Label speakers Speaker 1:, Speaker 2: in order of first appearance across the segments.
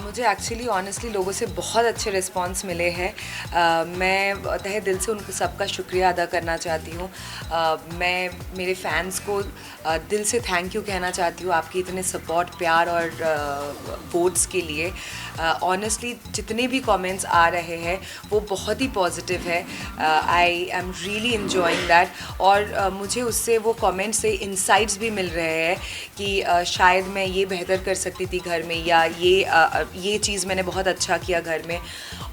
Speaker 1: मुझे actually honestly लोगों से बहुत अच्छे रिस्पांस मिले हैं। मैं तहे दिल से उनको सबका शुक्रिया अदा करना चाहती हूँ। मैं मेरे फैंस को दिल से थैंक यू कहना चाहती हूँ आपकी इतने सपोर्ट, प्यार और वोट्स के लिए। ऑनेस्टली जितने भी कमेंट्स आ रहे हैं वो बहुत ही पॉजिटिव है। I am really enjoying that और मुझे उससे वो कमेंट्स से इंसाइट्स भी मिल रहे हैं कि शायद मैं ये बेहतर कर सकती थी घर में, या ये चीज़ मैंने बहुत अच्छा किया घर में।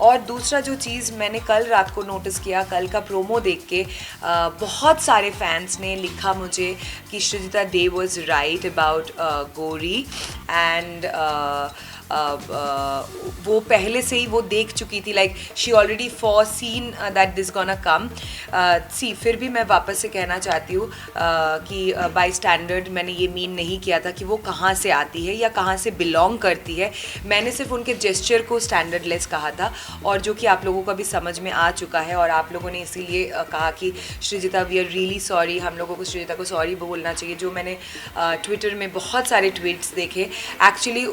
Speaker 1: और दूसरा जो चीज़ मैंने कल रात को नोटिस किया, कल का प्रोमो देख के बहुत सारे फैंस ने लिखा मुझे कि Srijita they was right about Gauri and वो पहले से ही वो देख चुकी थी, like she already for seen that this gonna come. See फिर भी मैं वापस से कहना चाहती हूँ कि बाय स्टैंडर्ड मैंने ये मीन नहीं किया था कि वो कहाँ से आती है या कहाँ से बिलोंग करती है। मैंने सिर्फ उनके जेस्चर को स्टैंडर्डलेस कहा था, और जो कि आप लोगों को भी समझ में आ चुका है। और आप लोगों ने इसीलिए कहा कि Srijita we are really sorry, हम लोगों को श्रीजिता को सॉरी बोलना चाहिए। जो मैंने ट्विटर में बहुत सारे ट्वीट्स देखे, एक्चुअली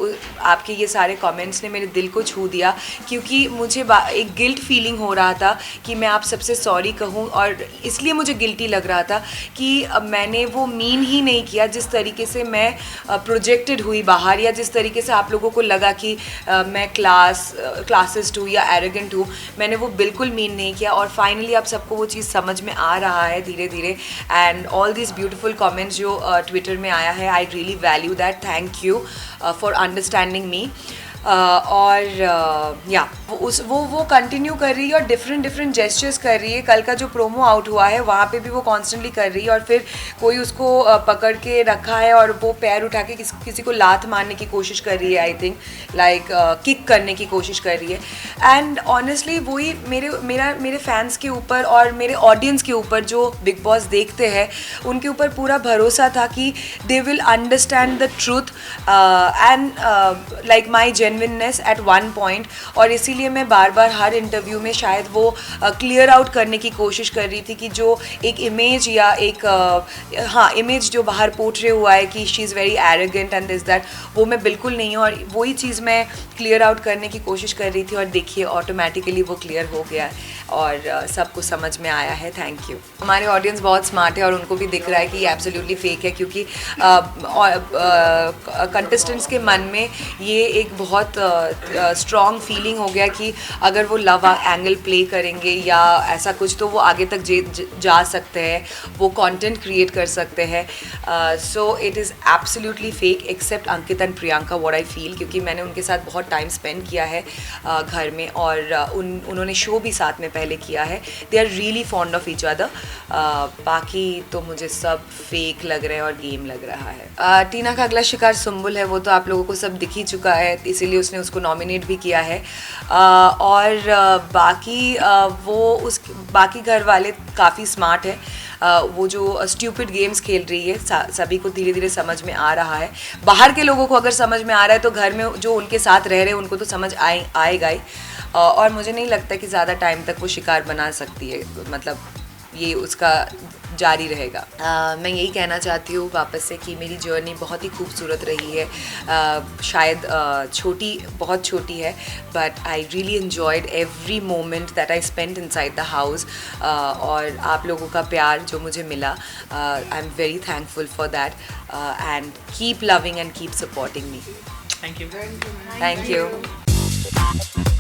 Speaker 1: आपके ये सारे कमेंट्स ने मेरे दिल को छू दिया, क्योंकि मुझे एक गिल्ट फीलिंग हो रहा था कि मैं आप सबसे सॉरी कहूँ, और इसलिए मुझे गिल्टी लग रहा था कि मैंने वो मीन ही नहीं किया। जिस तरीके से मैं प्रोजेक्टेड हुई बाहर, या जिस तरीके से आप लोगों को लगा कि मैं क्लासिस्ट हूँ या एरोगेंट हूँ, मैंने वो बिल्कुल मीन नहीं किया। और फाइनली आप सबको वो चीज़ समझ में आ रहा है धीरे धीरे। And all this beautiful comments जो ट्विटर में आया है, I really value that. Thank you for understanding me. और या वो कंटिन्यू कर रही है और डिफरेंट जेस्चर्स कर रही है। कल का जो प्रोमो आउट हुआ है वहाँ पे भी वो कॉन्स्टेंटली कर रही है, और फिर कोई उसको पकड़ के रखा है और वो पैर उठा के किसी को लात मारने की कोशिश कर रही है, आई थिंक लाइक किक करने की कोशिश कर रही है। एंड ऑनेस्टली वही मेरे फैंस के ऊपर और मेरे ऑडियंस के ऊपर जो बिग बॉस देखते हैं उनके ऊपर पूरा भरोसा था कि they will understand the truth and like my genuineness at one point. और इसीलिए मैं बार बार हर इंटरव्यू में शायद वो क्लियर आउट करने की कोशिश कर रही थी कि जो एक इमेज या एक इमेज जो बाहर पोर्ट्रे हुआ है कि she is very arrogant and this that, वो मैं बिल्कुल नहीं हूँ। और वही चीज़ मैं क्लियर आउट करने की कोशिश कर रही थी, और देखिए ऑटोमेटिकली वो क्लियर हो गया और सबको समझ में आया है। Thank you. हमारे ऑडियंस बहुत स्मार्ट है और उनको भी दिख रहा है कि ये एब्सोल्युटली फेक है, क्योंकि कंटेस्टेंट्स के मन में ये एक बहुत स्ट्रॉन्ग फीलिंग हो गया कि अगर वो लव एंगल प्ले करेंगे या ऐसा कुछ, तो वो आगे तक जा सकते हैं, वो कंटेंट क्रिएट कर सकते हैं। So it is absolutely fake except Ankit and Priyanka, what I feel, क्योंकि मैंने उनके साथ बहुत टाइम स्पेंड किया है घर में, और उन्होंने शो भी साथ में पहले किया है। They are really fond of each other. बाकी तो मुझे सब फेक लग रहा है और गेम लग रहा है। टीना का अगला शिकार सुम्बुल है, वो तो आप लोगों को सब दिख ही चुका है, इसीलिए उसने उसको नॉमिनेट भी किया है। और बाकी घर वाले काफ़ी स्मार्ट है। वो जो स्ट्यूपिड गेम्स खेल रही है सभी को धीरे धीरे समझ में आ रहा है। बाहर के लोगों को अगर समझ में आ रहा है तो घर में जो उनके साथ रह रहे हैं उनको तो समझ आएगा ही। और मुझे नहीं लगता कि ज़्यादा टाइम तक वो शिकार बना सकती है, मतलब ये उसका जारी रहेगा। मैं यही कहना चाहती हूँ वापस से कि मेरी जर्नी बहुत ही खूबसूरत रही है। शायद बहुत छोटी है, but I really enjoyed every moment that I spend inside the house. और आप लोगों का प्यार जो मुझे मिला, I am very thankful for that, and keep loving and keep supporting me.
Speaker 2: Thank you.
Speaker 1: Thank you.